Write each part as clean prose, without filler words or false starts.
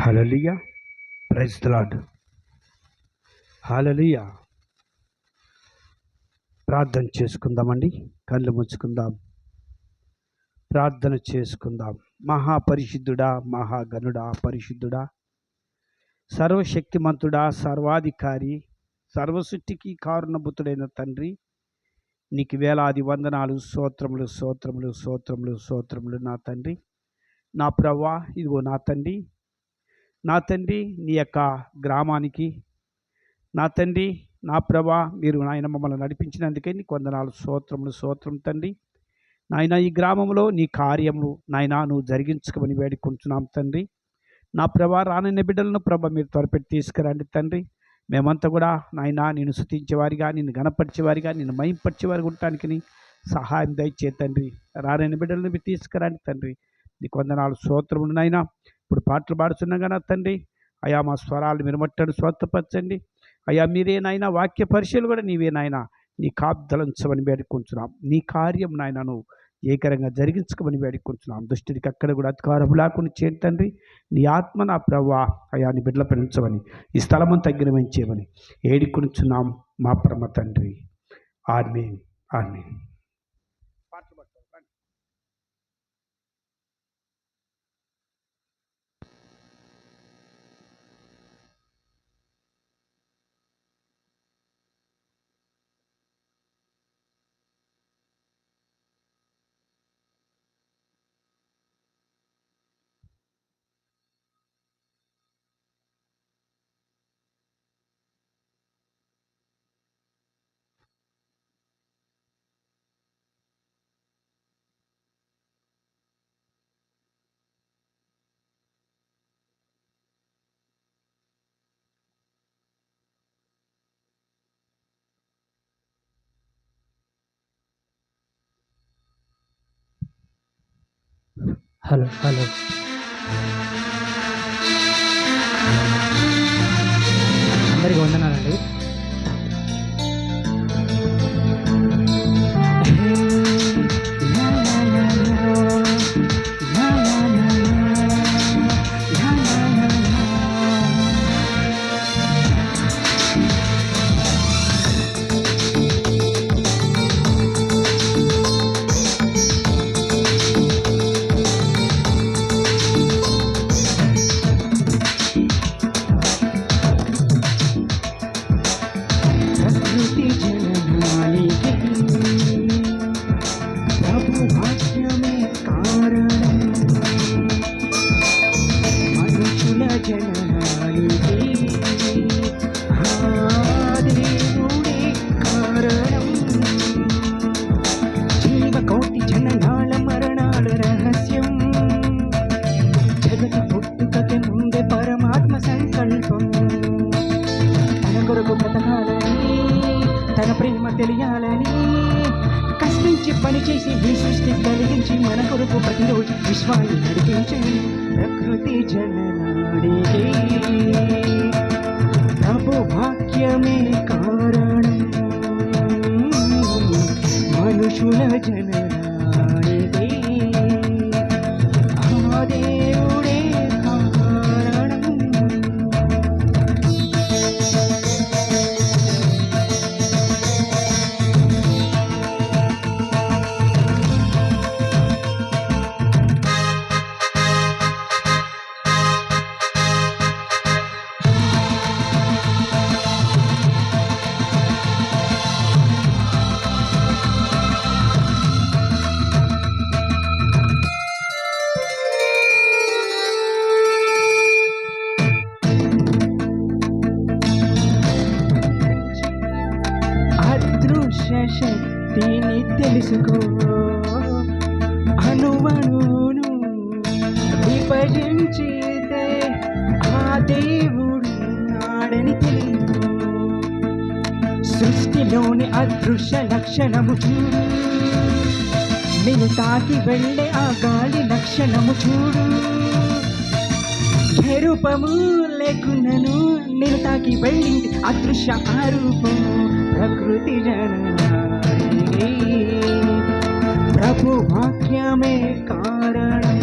Hallelujah. Praise the Lord. Hallelujah. ప్రార్థన చేసుకుందామండి. కళ్ళు ముచ్చుకుందాం, ప్రార్థన చేసుకుందాం. మహాపరిశుద్ధుడా, మహాగణుడా, పరిశుద్ధుడా, సర్వశక్తిమంతుడా, సర్వాధికారి, సర్వసృష్టికి కారణభూతుడైన తండ్రి, నీకు వేలాది వందనాలు, స్తోత్రములు, స్తోత్రములు, స్తోత్రములు, స్తోత్రములు నా తండ్రి. నా ప్రభువా, ఇదిగో నా తండ్రి, నా తండ్రి, నీ యొక్క గ్రామానికి నా తండ్రి, నా ప్రభా, మీరు నాయన మమ్మల్ని నడిపించినందుకే నీకు వందనాలు, స్తోత్రములు, స్తోత్రం తండ్రి. నాయన ఈ గ్రామంలో నీ కార్యము నాయన నువ్వు జరిగించుకోమని వేడుకుంటున్నాం తండ్రి. నా ప్రభా, రానన్న బిడ్డలను ప్రభ మీరు త్వరపెట్టి తీసుకురండి తండ్రి. మేమంతా కూడా నాయన నిన్ను స్తుతించేవారిగా, నిన్ను గణపరిచేవారిగా, నిన్ను మహింపరిచేవారిగా ఉండటానికి సహాయం దయచే తండ్రి. రానన్న బిడ్డలను మీరు తీసుకురండి తండ్రి. నీకు వందనాలు, స్తోత్రములు నాయన. ఇప్పుడు పాటలు పాడుతున్నాం కదా తండ్రి, అయా మా స్వరాలు మీరు మట్టడు స్వస్థపరచండి అయ్యా. మీరే నాయన, వాక్య పరిచయాలు కూడా నీవే నాయన, నీ కాపుదలంచమని వేడుకుంటున్నాం. నీ కార్యం నాయన నువ్వు ఏకరంగా జరిగించుకోమని వేడుకుంటున్నాం. దుష్టుడికి అక్కడ కూడా అధికారం లేకుండా చేయండి తండ్రి. నీ ఆత్మ నా ప్రభా అయా నీ బిడ్డల పెంచమని, ఈ స్థలము తగ్గినమని చేయమని ఏడుకుంటున్నాం మా పరమ తండ్రి. ఆమేన్, ఆమేన్. హలో హలో అందరికీ వందనాలండి. తన ప్రేమ తెలియాలని కష్టించి పనిచేసి ఈ సృష్టి కలిగించి మన కొరకు ప్రతిరోజు విశ్వాన్ని నడిపించి ప్రకృతి జననాడికి ప్రభు వాక్యమే కారణం, మనుషుల జననాడికి ఆ దేవుడే శక్తిని తెలుసుకో, అణువణువును విభజించితే ఆ దేవుడు నాడని తెలియదు. సృష్టిలోని అదృశ్య లక్షణము చూడు, నేను తాకి వెళ్ళే ఆ గాలి లక్షణము చూడు. రూపము లేకున్నను నేను తాకి వెళ్ళింది అదృశ్య ఆరూపము. ప్రకృతి జననాడికి ప్రభు వాక్యమే కారణం,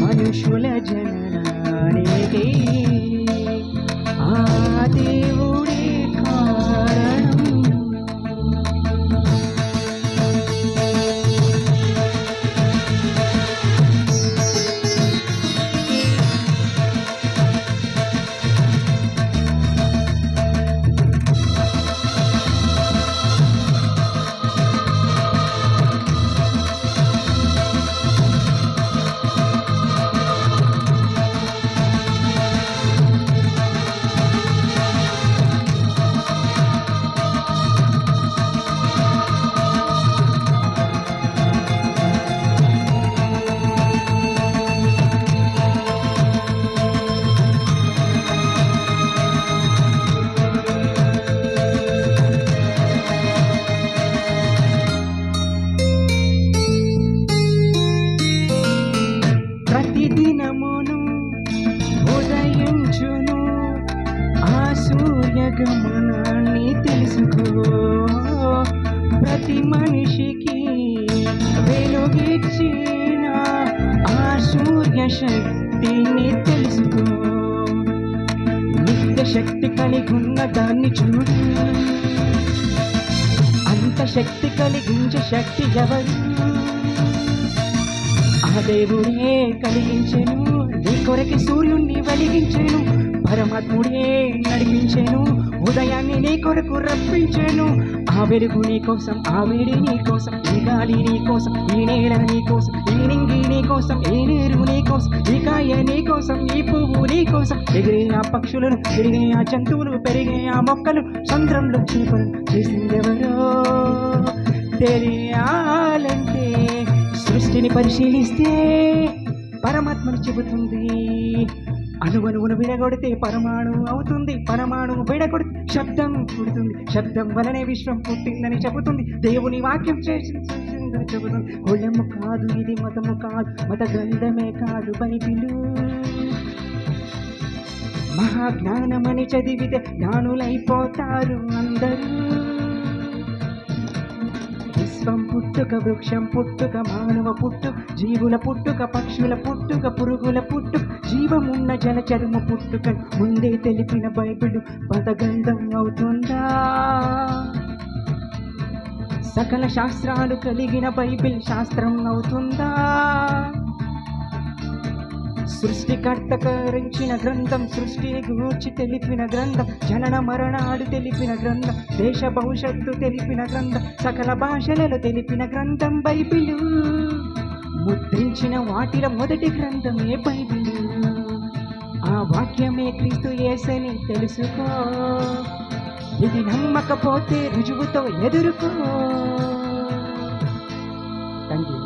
మనుషుల దినమును ఉదయించును ఆ సూర్యగమనాన్ని తెలుసుకో. ప్రతి మనిషికి వెలుగిచ్చిన ఆ సూర్య శక్తిని తెలుసుకో. నిత్య శక్తి కలిగి ఉన్న దాన్ని చూడు. అంత శక్తి కలిగించే శక్తి ఎవరు? ఆ దేవుడే కలిగించెను. నీ కొరకి సూర్యుణ్ణి వెలిగించెను. పరమాత్ముడే నడిపించెను. ఉదయాన్ని నీ కొరకు రప్పించెను. ఆ వెలుగు నీ కోసం, ఆ వేడి నీ కోసం, ఈ గాలి నీ కోసం, ఈ నేల నీ కోసం, ఈ నింగి నీ కోసం, ఈ నీరు నీ కోసం, ఈ కాయ నీ కోసం, ఈ పువ్వు నీ కోసం. ఎగిరే ఆ పక్షులను, పెరిగే ఆ జంతువులు, పెరిగే ఆ మొక్కలు, చంద్రంలో చేపలు చేసిందెవరో తెలియాలంటే సృష్టిని పరిశీలిస్తే పరమాత్మను చెబుతుంది. అణువణువును విడగొడితే పరమాణు అవుతుంది. పరమాణువు విడగొడితే శబ్దం పుడుతుంది. శబ్దం వలనే విశ్వం పుట్టిందని చెబుతుంది. దేవుని వాక్యం చేసిందని చెబుతుంది. కులము కాదు ఇది, మతము కాదు, మత గ్రంథమే కాదు బైబిలు. మహాజ్ఞానమని చదివితే జ్ఞానులైపోతారు అందరూ. విశ్వం పుట్టుక, వృక్షం పుట్టుక, మానవ పుట్టుక, జీవుల పుట్టుక, పక్షుల పుట్టుక, పురుగుల పుట్టుక, జీవమున్న జలచరము పుట్టుక ముందే తెలిపిన బైబిలు పదగంధం అవుతుందా? సకల శాస్త్రాలు కలిగిన బైబిల్ శాస్త్రం అవుతుందా? సృష్టికర్త కరించిన గ్రంథం, సృష్టిని గూర్చి తెలిపిన గ్రంథం, జనన మరణాలు తెలిపిన గ్రంథం, దేశ భవిష్యత్తు తెలిపిన గ్రంథం, సకల భాషలలో తెలిపిన గ్రంథం బైబిలు. ముద్రించిన వాటిలో మొదటి గ్రంథమే బైబిలు. ఆ వాక్యమే క్రీస్తు యేసని తెలుసుకో. ఇది నమ్మకపోతే రుజువుతో ఎదుర్కో. Thank you.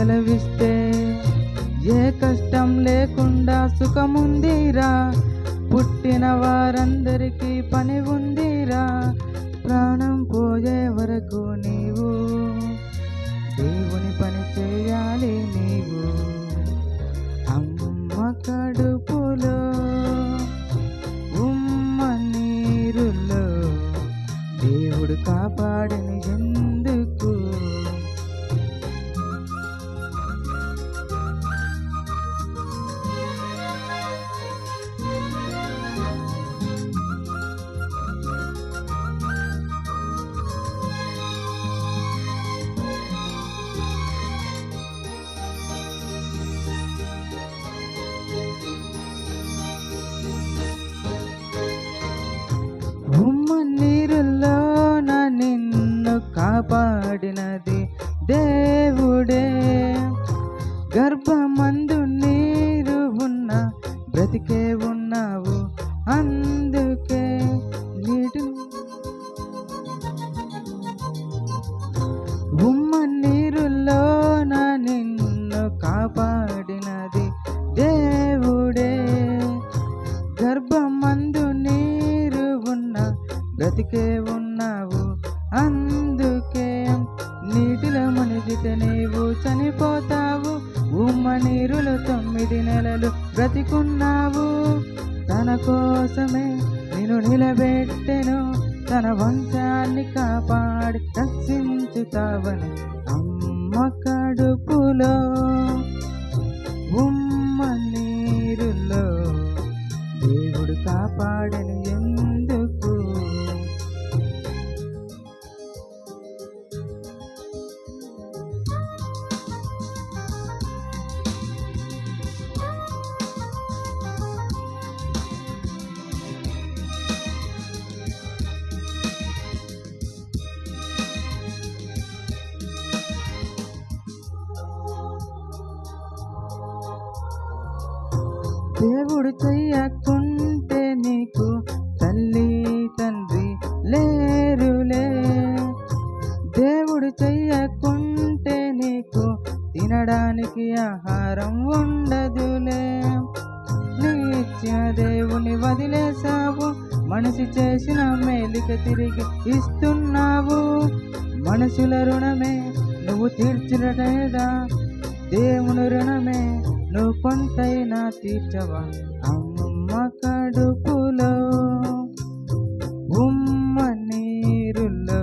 సెలవిస్తే ఏ కష్టం లేకుండా సుఖముందిరా. పుట్టిన వారందరికీ పని ఉందిరా. ప్రాణం పోయే వరకు నీవు దేవుని పని చేయాలి నీవు. అమ్మ కడుపులో ఉమ్మ నీరులో దేవుడు కాపాడని ఎందుకు? ఉమ్మ నీరులోన నిన్ను కాపాడినది దేవుడే. గర్భమందు నీరు ఉన్న బ్రతికే ఉన్నావు అందుకే. నీటి ఉమ్మ నీరులోన నిన్ను కాపాడినది దేవుడే. గర్భమందు నీరు ఉన్న బ్రతికే ఉన్నావు అందుకే. నీటిలో మునిగితే నీవు చనిపోతావు. ఉమ్మ నీరులో 9 నెలలు బ్రతికున్నావు. తన కోసమే నిన్ను నిలబెట్టెను. తన వంశాన్ని కాపాడి రక్షించుతావని అమ్మ కడుపులో ఉమ్మ నీరులో దేవుడు కాపాడని ఎందుకు? దేవుడు చెయ్యకుంటే నీకు తల్లి తండ్రి లేరులే. దేవుడు చెయ్యకుంటే నీకు తినడానికి ఆహారం ఉండదులే. నీ ఇచ్చిన దేవుని వదిలేసావు. మనిషి చేసిన మేలుకి తిరిగి ఇస్తున్నావు. మనుషుల రుణమే నువ్వు తీర్చలేదా? దేవుని రుణమే నువ్వు కొంతైనా తీర్చవా? అమ్మ కడుపులో ఉమ్మ నీరులో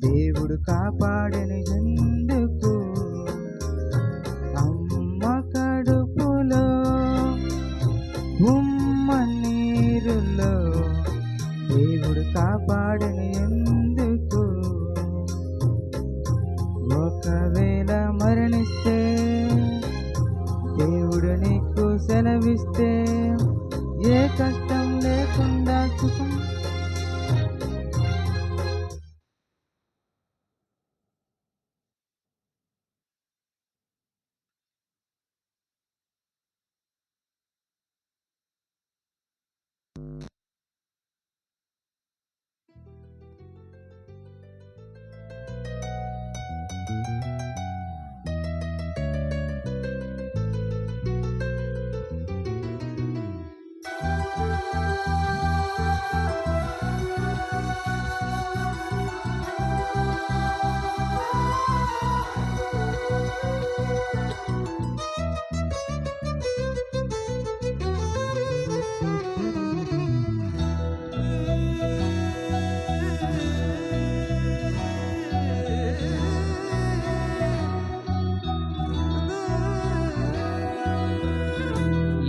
దేవుడు కాపాడని ఎందుకు? అమ్మ కడుపులో ఉమ్మ నీరులో దేవుడు కాపాడని ఎందుకు? ఒకవేళ మరణిస్తే దేవుడు నీకు సెలవిస్తే ఏ కష్టం లేకుండా సుఖం.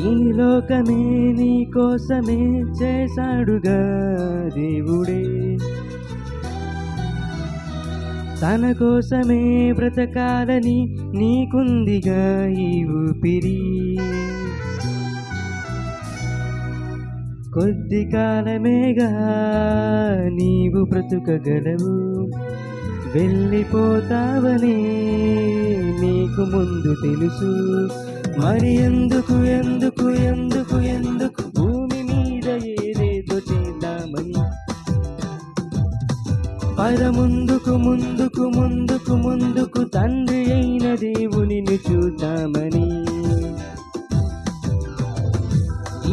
ఈ లోకమే నీ కోసమే చేశాడుగా దేవుడే. తన కోసమే బ్రతకాలని నీకుందిగా ఈ ఊపిరి. కొద్ది కాలమేగా నీవు బ్రతుకగలవు. వెళ్ళిపోతావని నీకు ముందు తెలుసు. మరి ఎందుకు ఎందుకు ఎందుకు ఎందుకు భూమి మీద ఏదేదో చేద్దామని ముందుకు ముందుకు ముందుకు ముందుకు తండ్రి అయిన దేవునిని చూద్దామని.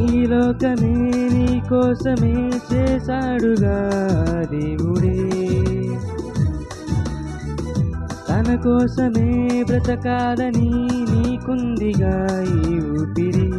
ఈ లోకమే నీ కోసమే చేశాడుగా దేవుడే, తన కోసమే బ్రతకాలని నీకుందిగా ఈ ఊపిరి.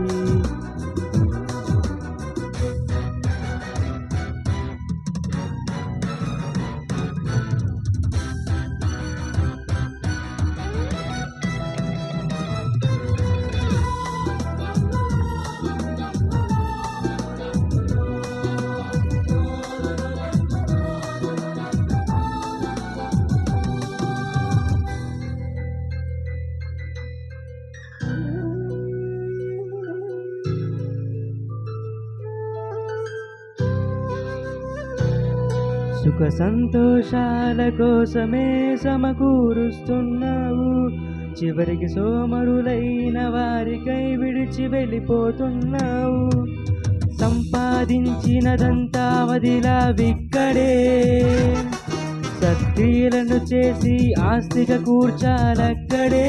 సుఖ సంతోషాల కోసమే సమకూరుస్తున్నావు, చివరికి సోమరులైన వారికై విడిచి వెళ్ళిపోతున్నావు. సంపాదించినదంతా వదిలావిక్కడే, సత్క్రియలను చేసి ఆస్తిగా కూర్చాలక్కడే.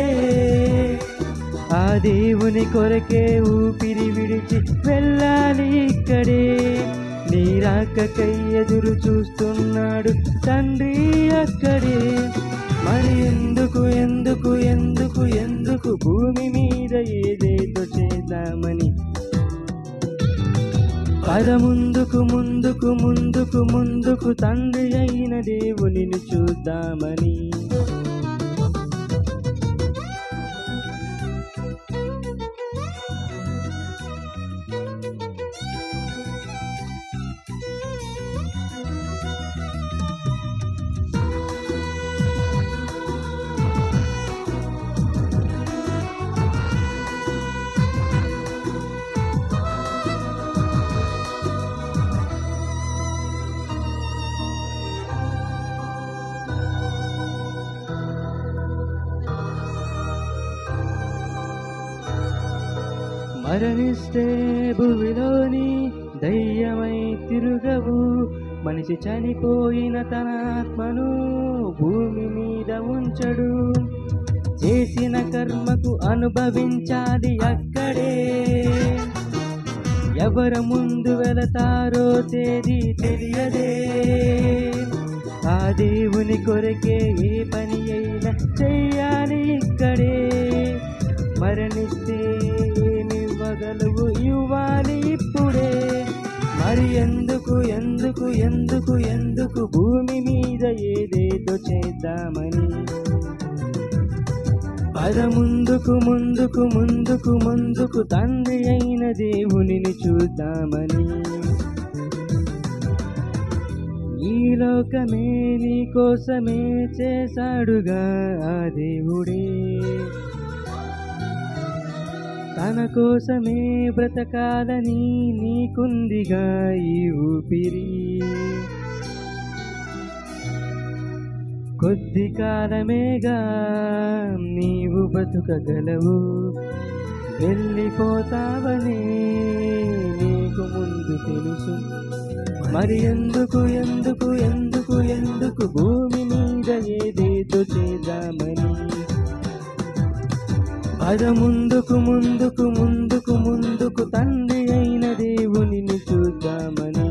ఆ దేవుని కొరకే ఊపిరి విడిచి వెళ్ళాలి ఇక్కడే. నీ రాకకై ఎదురు చూస్తున్నాడు తండ్రి అక్కడే. మరి ఎందుకు ఎందుకు ఎందుకు ఎందుకు భూమి మీద ఏదేదో చేద్దామని. ముందుకు ముందుకు ముందుకు ముందుకు తండ్రి అయిన దేవునిని చూద్దామని. మరణిస్తే భూమిలోని దయ్యమై తిరుగవు, మనిషి చనిపోయిన తన ఆత్మను భూమి మీద ఉంచడు. చేసిన కర్మకు అనుభవించాలి అక్కడే. ఎవరు ముందు వెళతారో తేదీ తెలియదే. ఆ దేవుని కొరకే ఏ పని అయినా చెయ్యాలి ఇక్కడే. మరణిస్తే ఏమివ్వగలవు ఇవ్వాలి ఇప్పుడే. మరి ఎందుకు ఎందుకు ఎందుకు ఎందుకు భూమి మీద ఏదేదో చేద్దామని. ముందుకు ముందుకు ముందుకు ముందుకు తండ్రి అయిన దేవునిని చూద్దామని. ఈ లోకమే నీ కోసమే చేశాడుగా ఆ దేవుడే, తన కోసమే బ్రతకాలని నీకుందిగా ఈ ఊపిరి. కొద్ది కాలమేగా నీవు బ్రతుకగలవు, వెళ్ళిపోతావనే నీకు ముందు తెలుసు. మరి ఎందుకు ఎందుకు ఎందుకు ఎందుకు భూమి మీద ఏదేదో చేద్దామని. ముందుకు ముందుకు ముందుకు ముందుకు తండ్రి అయిన దేవునిని చూద్దామని.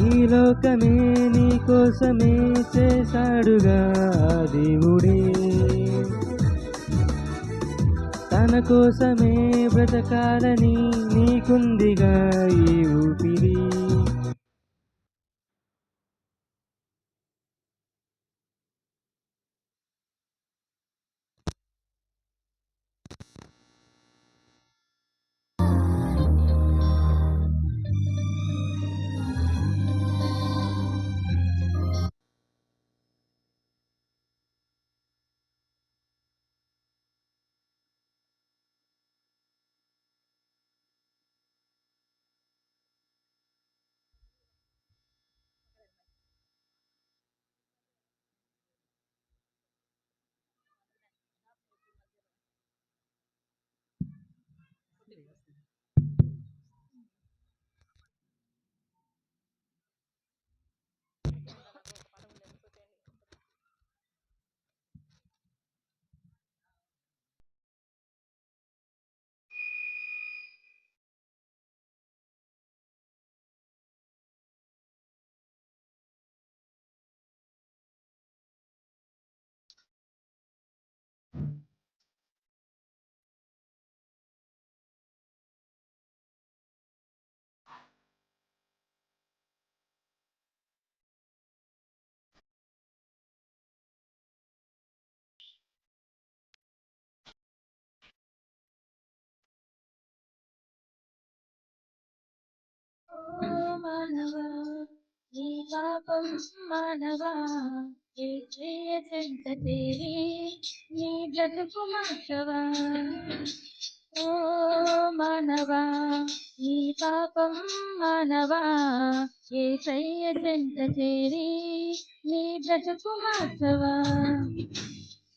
ఈ లోకమే నీ కోసమే చేశాడుగా దేవుడే, తన కోసమే బ్రతకాలని నీకుందిగా ఈ ఊపిరి. మానవా నీ పాపం మానవా ఏసయ్య చెంత చేరి నీ బ్రతుకు మార్చవా ఓ మానవా నీ పాపం మానవా ఏసయ్య చెంత చేరి నీ బ్రతుకు మార్చవా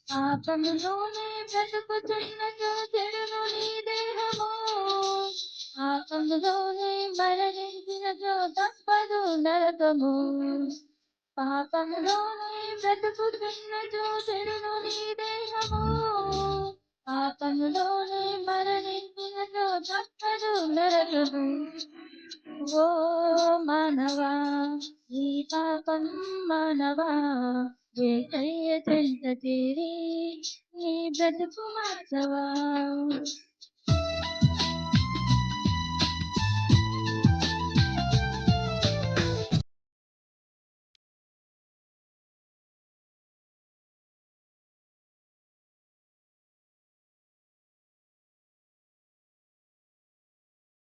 పాపములోనే బ్రతుకుతున్నచో చెడును నీ దేహము పాపములోనే మరణించినచో తప్పదు నరకము పాపములోనే బ్రతుకుతున్నచో చెడును నీ దేహము పాపములోనే మరణించినచో తప్పదు నరకము ఓ మానవా ఈ పాపం మానవా ఏసయ్య చెంత చేరి నీ బ్రతుకు మార్చవా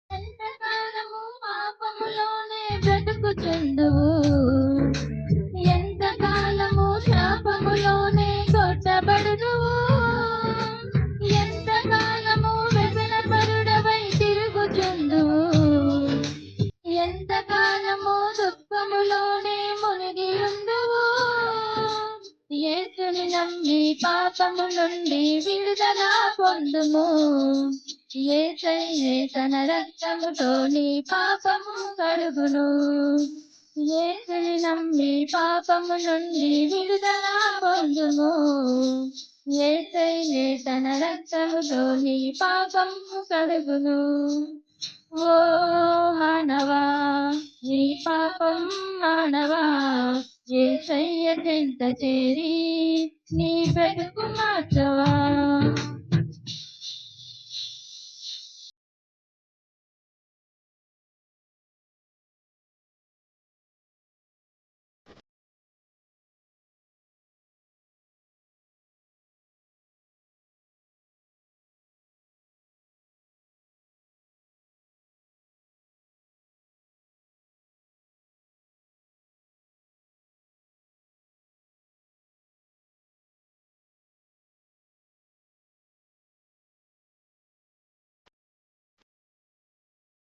ఎంతకాలము పాపములోనే బ్రతుకుచుందువు ఎంతకాలము శాపములోనే కొట్టబడుదువు ఎంతకాలము వ్యసనపరుడవై తిరుగుచుందువు ఎంతకాలము దుఃఖములోనే మునిగి ఉందువు యేసుని నమ్మి పాపము నుండి విడుదల పొందుము యేసయ్యే తన రక్తముతో నీ పాపము కడుగును యేసుని నమ్మి పాపము నుండి విడుదల పొందుము యేసయ్యే తన రక్తముతో నీ పాపము కడుగును ఓ మానవా నీ పాపం మానవా యేసయ్య చెంత చేరి నీ బ్రతుకు మార్చవా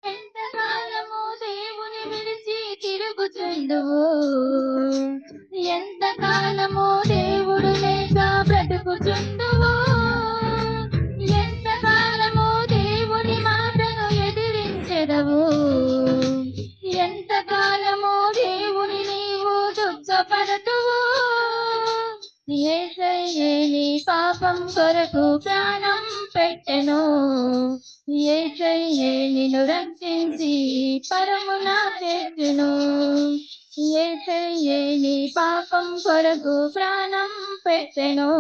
ఎంతకాలము దేవుని విడిచి తిరుగుచుందువు ఎంతకాలము దేవుడు లేక బ్రతుకుచుందువు ఎంతకాలము దేవుని మాటను ఎదిరించెదవు ఎంతకాలము దేవుని నీవు దుఃఖపడతువు యేసయ్యే నీ పాపం కొరకు ప్రాణం పెట్టెను యేసయ్యే నిన్ను రక్షించి పరమున చేర్చును యేసయ్యే నీ పాపం కొరకు ప్రాణం పెట్టెను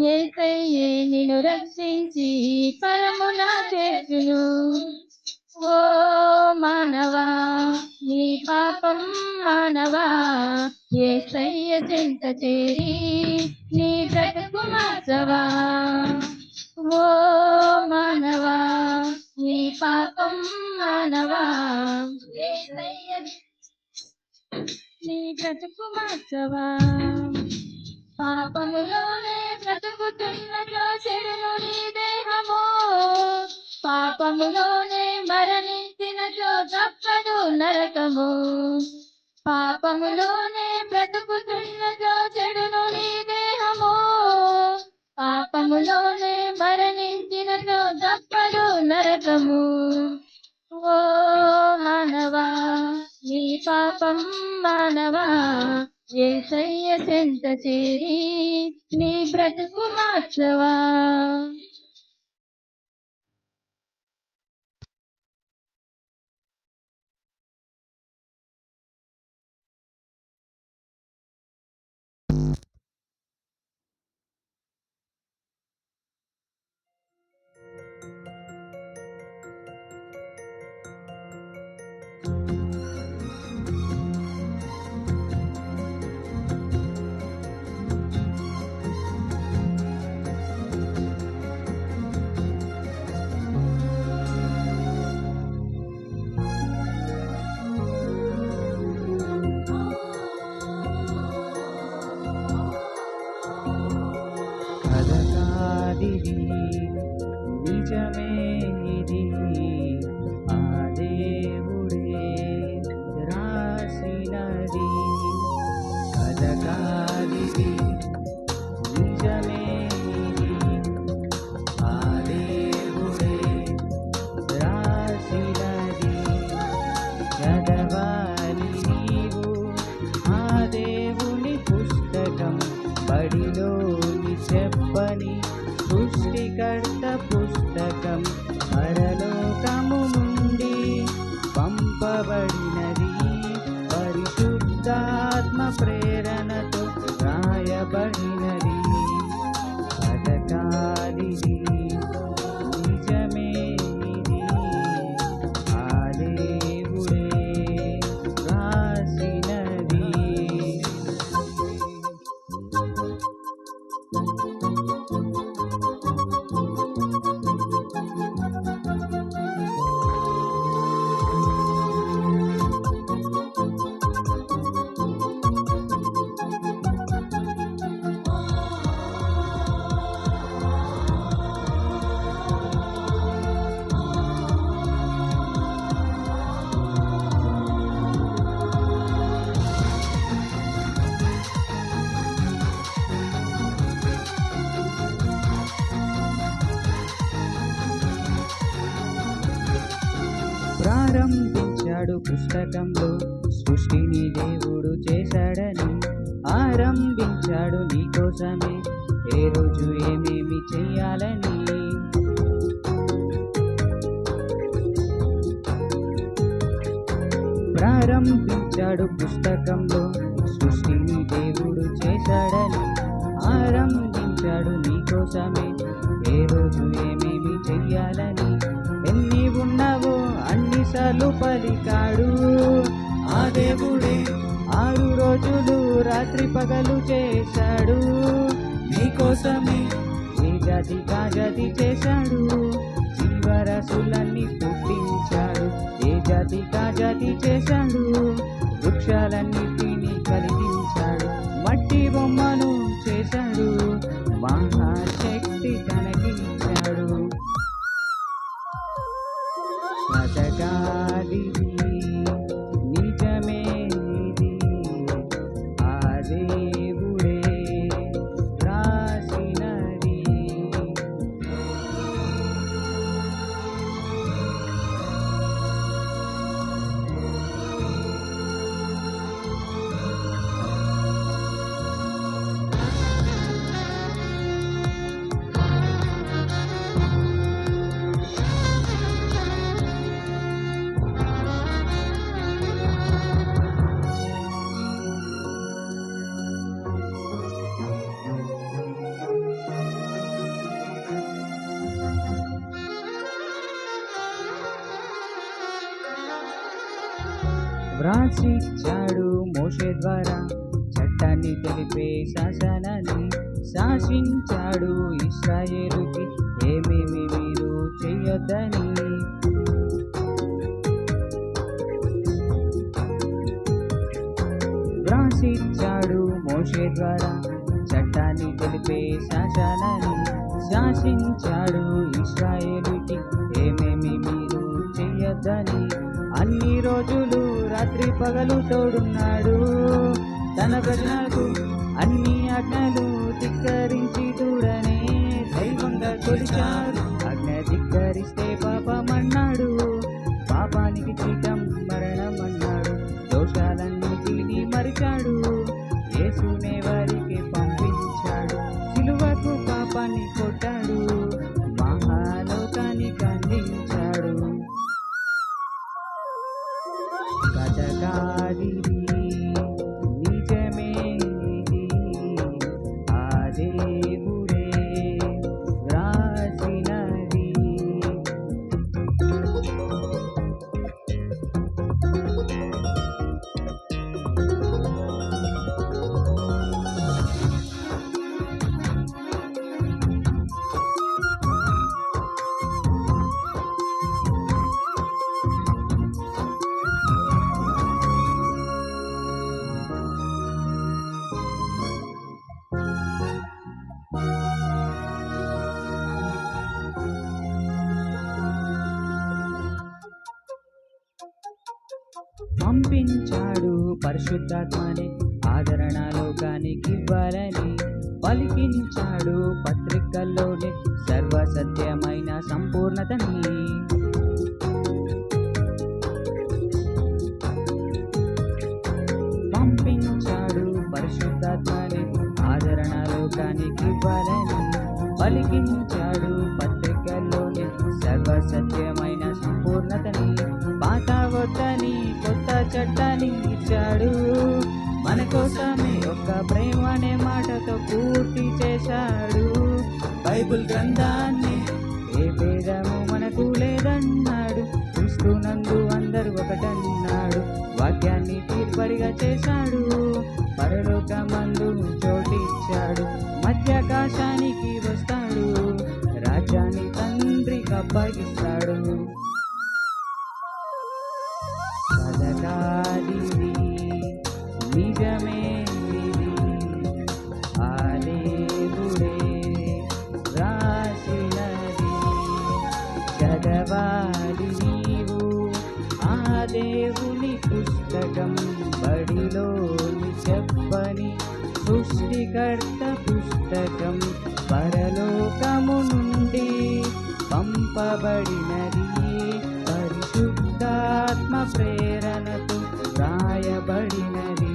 యేసయ్యే నిన్ను రక్షించి పరమున చేర్చును ఓ మానవా నీ పాపం మానవా యేసయ్య చెంత చేరి నీ బ్రతుకు మార్చవా ఓ మానవా నీ పాపం మానవా యేసయ్య నీ బ్రతుకు మార్చవా పాపములోనే బ్రతుకుతున్నచో చెడును నీ దేహము పాపములోనే మరణించినచో తప్పదు నరకము పాపములోనే బ్రతుకుతున్నచో చెడును నీ దేహము పాపములోనే మరణించినచో తప్పదు నరకము ఓ మానవా నీ పాపం మానవా యేసయ్య చెంత చేరి నీ బ్రతుకు మార్చవా అని చెప్పని సృష్టికర్త పుస్తకం పరలోకము నుండి పంపబడినది, పరిశుద్ధాత్మ ప్రేరణతో రాయబడినది. పథకాలిది నిజమే ఇది, ఆ దేవుడే రాసినది. ప్రారంభించాడు పుస్తకంలో సృష్టిని దేవుడు చేశాడని, ఆరంభించాడు నీ కోసమే ఏ రోజు ఏమేమి చెయ్యాలని. ప్రారంభించాడు పుస్తకంలో సృష్టిని దేవుడు చేశాడని, ఆరంభించాడు నీ కోసమే ఏ రోజు ఏమేమి చెయ్యాలని. ఎన్ని ఉన్నావో అన్నిసార్లు పలికాడు ఆ దేవుడే, 6 రోజులు రాత్రి పగలు చేశాడు నీకోసమే. ఏ జాతి కాజాతి చేశాడు, జీవరాశులన్నీ పుట్టించాడు. ఏ జాతి కాజాతి చేశాడు, వృక్షాలన్నిటినీ కలిగించాడు. మట్టి బొమ్మను చేశాడు, మహాశక్తి కనకించాడు. పథకాలిది నిజమే ఇది, ఆ దేవుడే రాసినది. వ్రాసిచ్చాడు మోషే ద్వారా చట్టాన్ని తెలిపే శాసనాన్ని, శాసించాడు ఇశ్రాయేలుకి ఏమేమి మీరు చెయ్యొద్దని. వ్రాసిచ్చాడు మోషే ద్వారా చట్టాన్ని తెలిపే శాసనాన్ని, శాసించాడు ఇశ్రాయేలుకి ఏమేమి మీరు చెయ్యొద్దని. అన్ని రోజులు రాత్రి పగలు తోడున్నాడు తన ప్రజలకు, అన్ని ఆజ్ఞలు ధిక్కరించి దూడనే దైవంగా కొలిచారు. ఆజ్ఞ ధిక్కరిస్తే పాపమన్నాడు, పాపానికి జీతం మరణమన్నాడు. దోషాలన్నిటినీ మరిచాడు, యేసునే వారికి పంపించాడు. సిలువకు పాపాన్ని కొట్టాడు, మహాలోకానికి అందించాడు. పథకాలిది నిజమే ఇది, ఆ దేవుడే రాసినది. పంపించాడు పరిశుద్ధాత్మని ఆదరణ లోకానికి ఇవ్వాలని, పలికించాడు పత్రికల్లోనే సర్వసత్యమైన సంపూర్ణతని. పంపించాడు పరిశుద్ధాత్మని ఆదరణ లోకానికి ఇవ్వాలని పలికించాడు పత్రికల్లోనే సర్వసత్యమైన సంపూర్ణతని. పాత వద్దని కొత్త చట్టాన్ని ఇచ్చాడు, మన కోసమే ఒక్క ప్రేమ అనే మాటతో పూర్తి చేశాడు. బైబిల్ గ్రంథాన్ని ఏ భేదము మనకు లేదన్నాడు, క్రీస్తునందు అందరూ ఒకటన్నాడు. వాక్యాన్ని తీర్పరిగా చేశాడు, పరలోకమందు చోటిచ్చాడు. మధ్యాకాశానికి వస్తాడు, రాజ్యాన్ని తండ్రికి అప్పగిస్తాడు. చదగాదిది నిజమే ఇది, ఆ దేవుడే రాసినది. చదవాలి నీవు ఆ దేవుని పుస్తకం, బడిలోని చెప్పని సృష్టికర్త పుస్తకం. పరలోకము నుండి పంపబడినది, పరిశుద్ధాత్మ ప్రేరణతో రాయబడినది.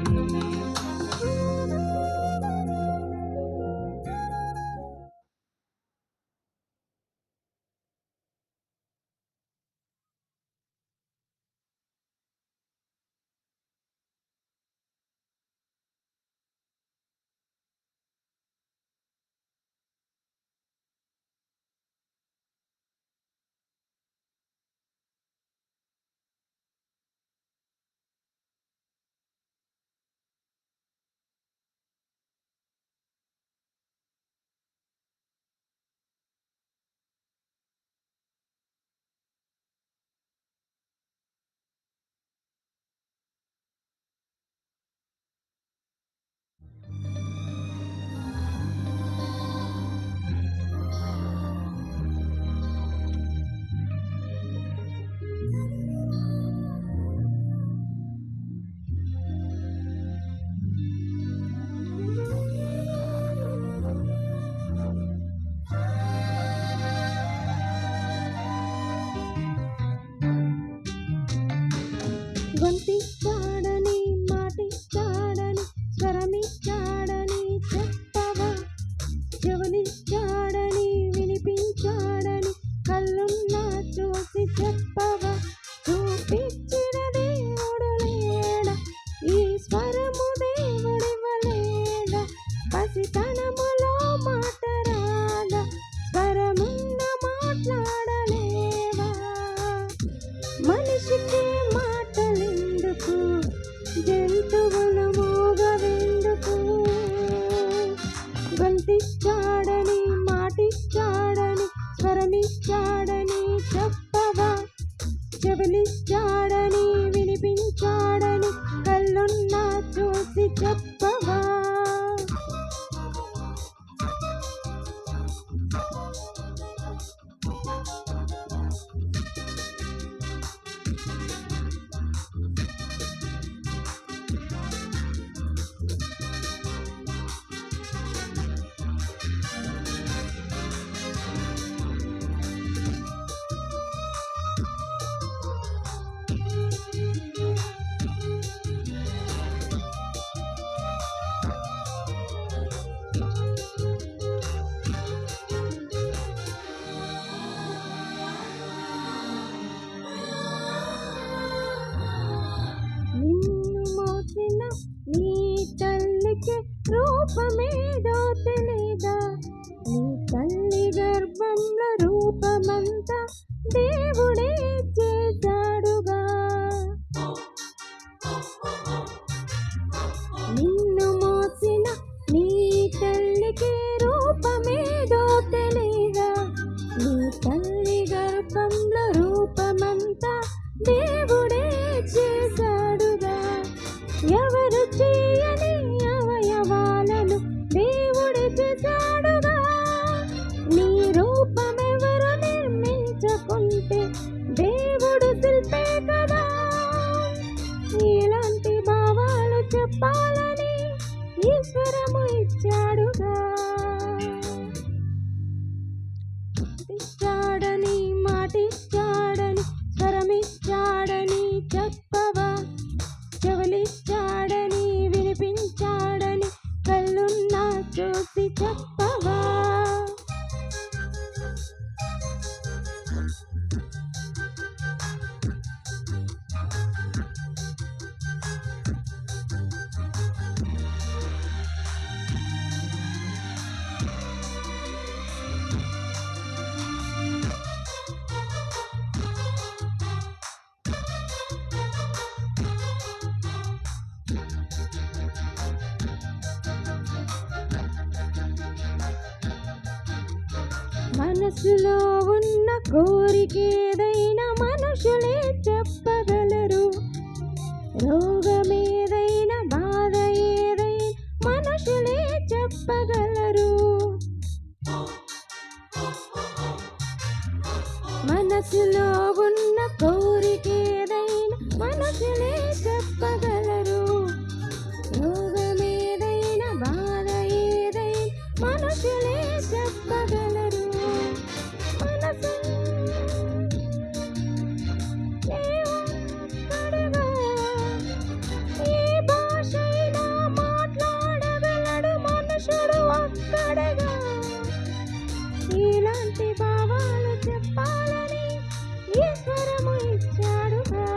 గొంతిచ్చాడని మాటిచ్చాడని స్వరమిచ్చాడని చెప్పవా, చెవులిచ్చాడని వినిపించాడని కళ్ళున్నా చూసి చెప్పవా. చూపించిన దేవుడు లేడా, ఈ స్వరము దేవుడివ్వలేడా. పసితనములో మాట రాదా, స్వరమున్న మాట్లాడలేవా. మనిషికి మాటలెందుకు, జంతువులు మోగవెందుకు. గొంతిచ్చాడని మాటిచ్చాడని స్వరమిచ్చాడని చెప్పవా, చెవులిచ్చాడని వినిపించాడని కళ్ళున్నా చూసి చెప్పవా. నీ తల్లికి రూపమేదో తెలీదా, నీ తల్లి గర్భంలో రూపమంతా దేవుడే చేశాడుగా. నిన్ను మోసిన నీ తల్లికి రూపమేదో తెలీదా, నీ తల్లి గర్భంలో రూపమంతా దేవుడే చేశాడుగా. ఎవరు చేయని అవయవాలను దేవుడే చేశాడుగా. నీ రూపమెవరు నిర్మించకుంటే దేవుడు శిల్పే కదా. ఇలాంటి భావాలు చెప్పాలని ఈశ్వరము ఇచ్చాడుగా. ఇచ్చాడని మాటిచ్చాడని స్వరమిచ్చాడని చెప్పవా, చెవులిచ్చాడని వినిపించాడని కళ్ళున్నా చూసి చెప్పవా. మనసులో ఉన్న కోరికేదైనా మనుషులే చెప్పగలరు. రోగమేదైనా బాధ ఏదైనా మనుషులే చెప్పగలరు. మనసులో ఉన్న కోరికేదైనా మనుషులే చెప్పగలరు. రోగమేదైనా బాధ ఏదైనా మనుషులే చెప్పగలరు. మనసు ఒక్కడుగా ఏ భాషైనా మాట్లాడగలడు మనుషుడు ఒక్కడుగా. ఇలాంటి భావాలు చెప్పాలని ఈశ్వరము ఇచ్చాడుగా.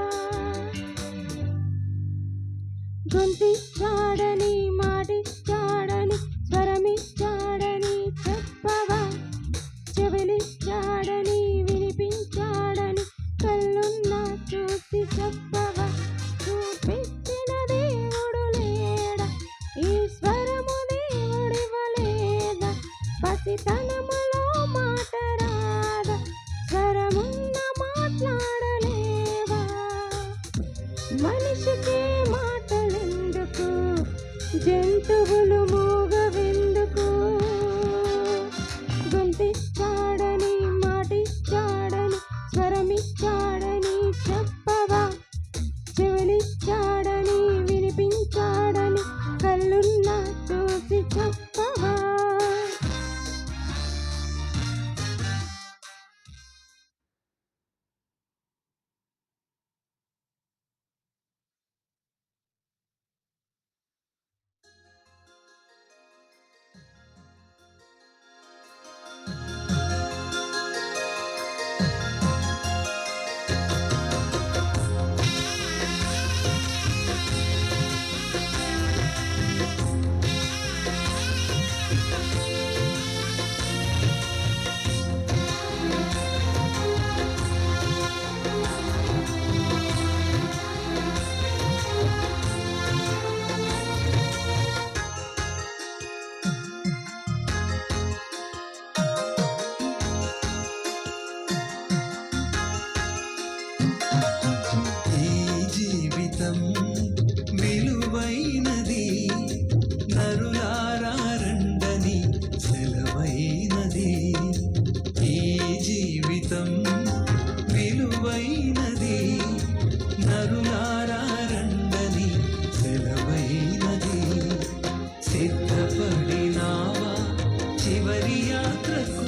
గొంతిచ్చాడని మాటిచ్చాడని స్వరమిచ్చాడని చెప్పవా. చెవిలిచ్చాడని వినిపించాడని కళ్ళున్నా చూసి చెప్పవా. చూపించిన దేవుడు లేడా, ఈశ్వరము దేవుడివ్వలేదా. పసితనములో మాట రాదా, స్వరమున్న మాట్లాడలేవా. మనిషికే మాటలెందుకు, జంతువులు మూగవెందుకు. గొంతిచ్చాడని మాటిచ్చాడని స్వరమిచ్చాడని చెప్పవా. చెవులిచ్చాడని వినిపించాడని కళ్ళున్నా చూసి చెప్పవా. విలువైనది, నరులారా రండని సెలవైనది. ఈ జీవితం విలువైనది, నరులారా రండని సెలవైనది. సిద్ధపడినావా చివరి యాత్రకు,